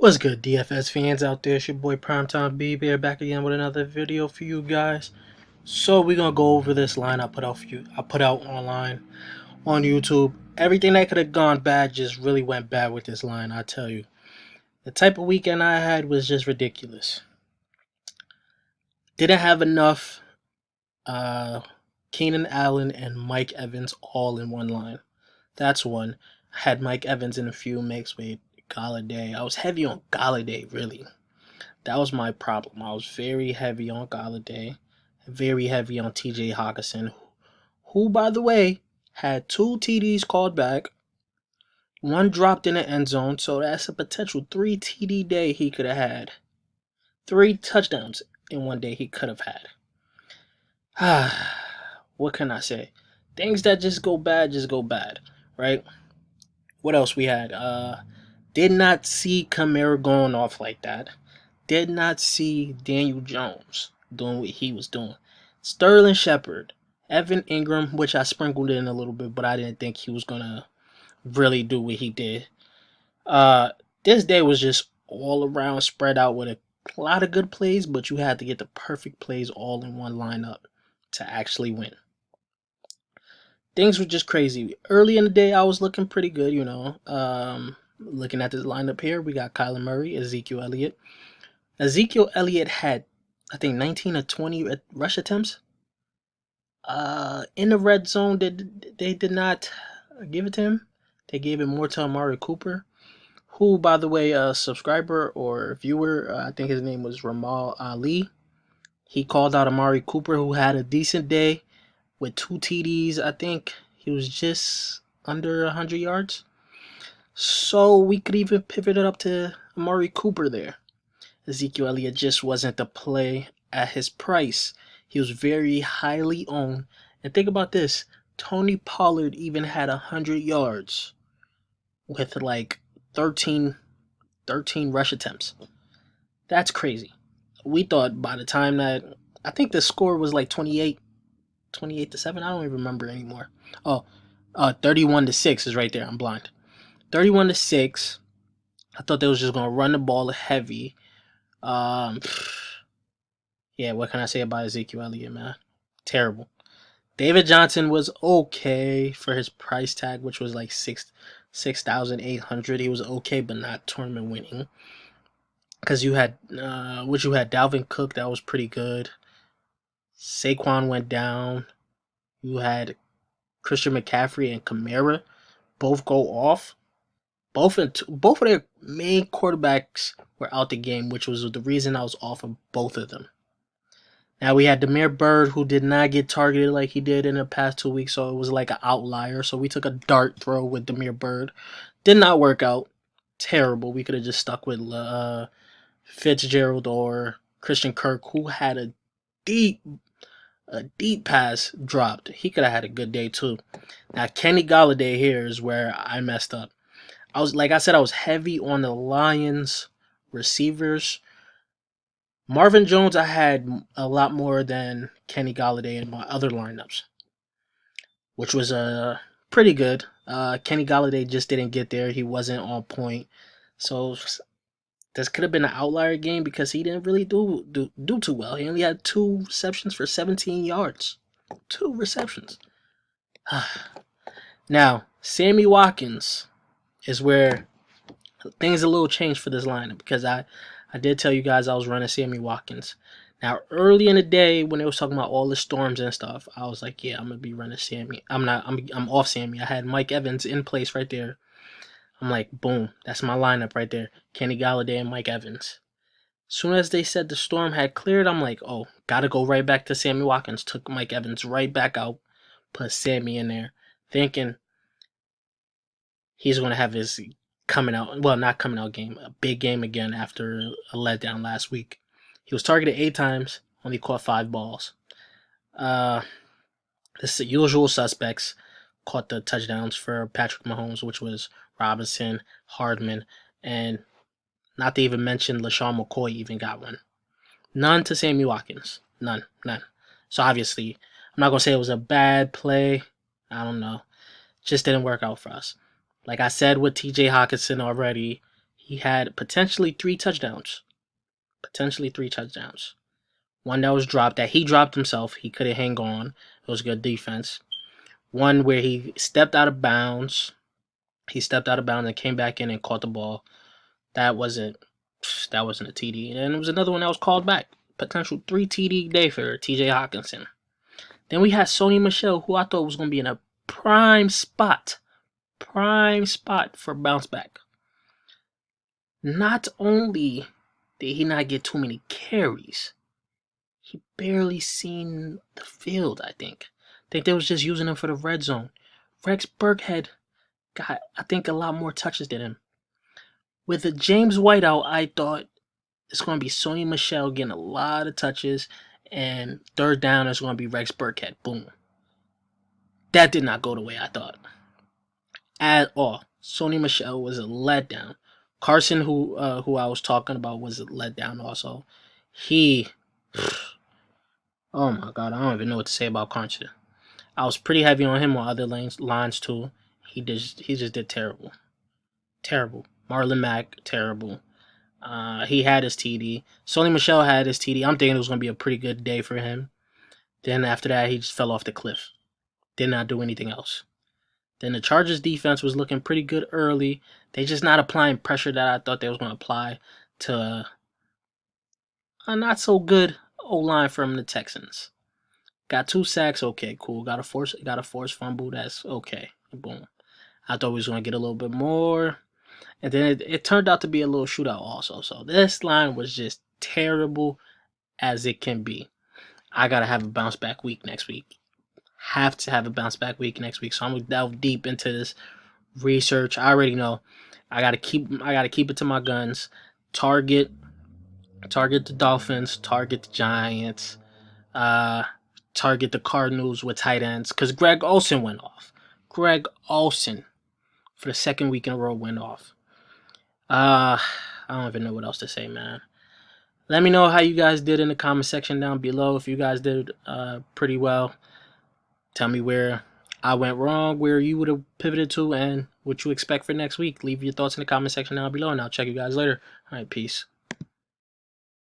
What's good, DFS fans out there? It's your boy PrimeTimeBib here, back again with another video for you guys. So we're gonna go over this line I put out for you. I put out online on YouTube. Everything that could have gone bad just really went bad with this line. I tell you, the type of weekend I had was just ridiculous. Didn't have enough Keenan Allen and Mike Evans all in one line. That's one. I had Mike Evans in a few mix with Galladay. I was heavy on Galladay, really. That was my problem. I was very heavy on Galladay, very heavy on TJ Hawkinson, who, by the way, had 2 TDs called back, 1 dropped in the end zone, so that's a potential 3 TD day he could have had. 3 touchdowns in one day he could have had. What can I say? Things that just go bad, right? What else we had? Did not see Kamara going off like that. Did not see Daniel Jones doing what he was doing. Sterling Shepard, Evan Ingram, which I sprinkled in a little bit, but I didn't think he was going to really do what he did. This day was just all around spread out with a lot of good plays, but you had to get the perfect plays all in one lineup to actually win. Things were just crazy. Early in the day, I was looking pretty good, looking at this lineup here, we got Kyler Murray, Ezekiel Elliott. Ezekiel Elliott had, I think, 19 or 20 rush attempts. In the red zone, they did not give it to him. They gave it more to Amari Cooper, who, by the way, a subscriber or viewer, I think his name was Ramal Ali. He called out Amari Cooper, who had a decent day with 2 TDs. I think he was just under 100 yards. So we could even pivot it up to Amari Cooper there. Ezekiel Elliott just wasn't the play at his price. He was very highly owned. And think about this. Tony Pollard even had 100 yards with like 13 rush attempts. That's crazy. We thought by the time that, I think the score was like 28 to 7. I don't even remember anymore. 31 to 6 is right there. I'm blind. 31 to 6. I thought they was just going to run the ball heavy. Yeah, what can I say about Ezekiel Elliott, man? Terrible. David Johnson was okay for his price tag, which was like 6,800. He was okay, but not tournament winning. Because you had Dalvin Cook, that was pretty good. Saquon went down. You had Christian McCaffrey and Kamara both go off. Both of their main quarterbacks were out the game, which was the reason I was off of both of them. Now we had Damiere Byrd, who did not get targeted like he did in the past 2 weeks, so it was like an outlier. So we took a dart throw with Damiere Byrd. Did not work out. Terrible. We could have just stuck with Fitzgerald or Christian Kirk, who had a deep pass dropped. He could have had a good day too. Now Kenny Galladay here is where I messed up. I was heavy on the Lions receivers. Marvin Jones, I had a lot more than Kenny Galladay in my other lineups, which was pretty good. Kenny Galladay just didn't get there. He wasn't on point. So this could have been an outlier game because he didn't really do too well. He only had 2 receptions for 17 yards. 2 receptions. Now, Sammy Watkins is where things a little changed for this lineup, because I did tell you guys I was running Sammy Watkins. Now, early in the day when they was talking about all the storms and stuff, I was like, yeah, I'm gonna be running Sammy. I'm off Sammy. I had Mike Evans in place right there. I'm like, boom, that's my lineup right there. Kenny Galladay and Mike Evans. As soon as they said the storm had cleared, I'm like, oh, gotta go right back to Sammy Watkins. Took Mike Evans right back out, put Sammy in there, thinking he's gonna have his not coming out game, a big game again after a letdown last week. He was targeted 8 times, only caught 5 balls. The usual suspects caught the touchdowns for Patrick Mahomes, which was Robinson, Hardman, and not to even mention LaShawn McCoy even got one. None to Sammy Watkins. None. So obviously, I'm not going to say it was a bad play. I don't know. Just didn't work out for us. Like I said with TJ Hawkinson already, He had potentially 3 touchdowns. Potentially 3 touchdowns. One that was dropped, that he dropped himself. He couldn't hang on. It was good defense. One where he stepped out of bounds. He stepped out of bounds and came back in and caught the ball. That wasn't a TD. And then there was another one that was called back. Potential 3 TD day for TJ Hawkinson. Then we had Sony Michel, who I thought was going to be in a prime spot for bounce back. Not only did he not get too many carries, he barely seen the field, I think. I think they was just using him for the red zone. Rex Burkhead got, I think, a lot more touches than him. With the James White out, I thought it's going to be Sony Michel getting a lot of touches, and third down is going to be Rex Burkhead. Boom. That did not go the way I thought. At all. Sony Michel was a letdown. Carson, who I was talking about, was a letdown also. Oh my God, I don't even know what to say about Carson. I was pretty heavy on him on other lines too. He just did terrible. Marlon Mack, terrible. He had his TD. Sony Michel had his TD. I'm thinking it was going to be a pretty good day for him. Then after that, he just fell off the cliff. Did not do anything else. Then the Chargers defense was looking pretty good early. They just not applying pressure that I thought they was going to apply to a not so good O-line from the Texans. Got 2 sacks, okay, cool. Got a forced fumble, that's okay. Boom. I thought we was going to get a little bit more. And then it turned out to be a little shootout also. So this line was just terrible as it can be. I got to have a bounce back week next week. Have to have a bounce back week next week. So I'm going to delve deep into this research. I already know. I got to keep it to my guns. Target the Dolphins, target the Giants, target the Cardinals with tight ends, because Greg Olsen went off. Greg Olsen, for the second week in a row, went off. I don't even know what else to say, man. Let me know how you guys did in the comment section down below. If you guys did pretty well, tell me where I went wrong, where you would have pivoted to, and what you expect for next week. Leave your thoughts in the comment section down below, and I'll check you guys later. All right, peace.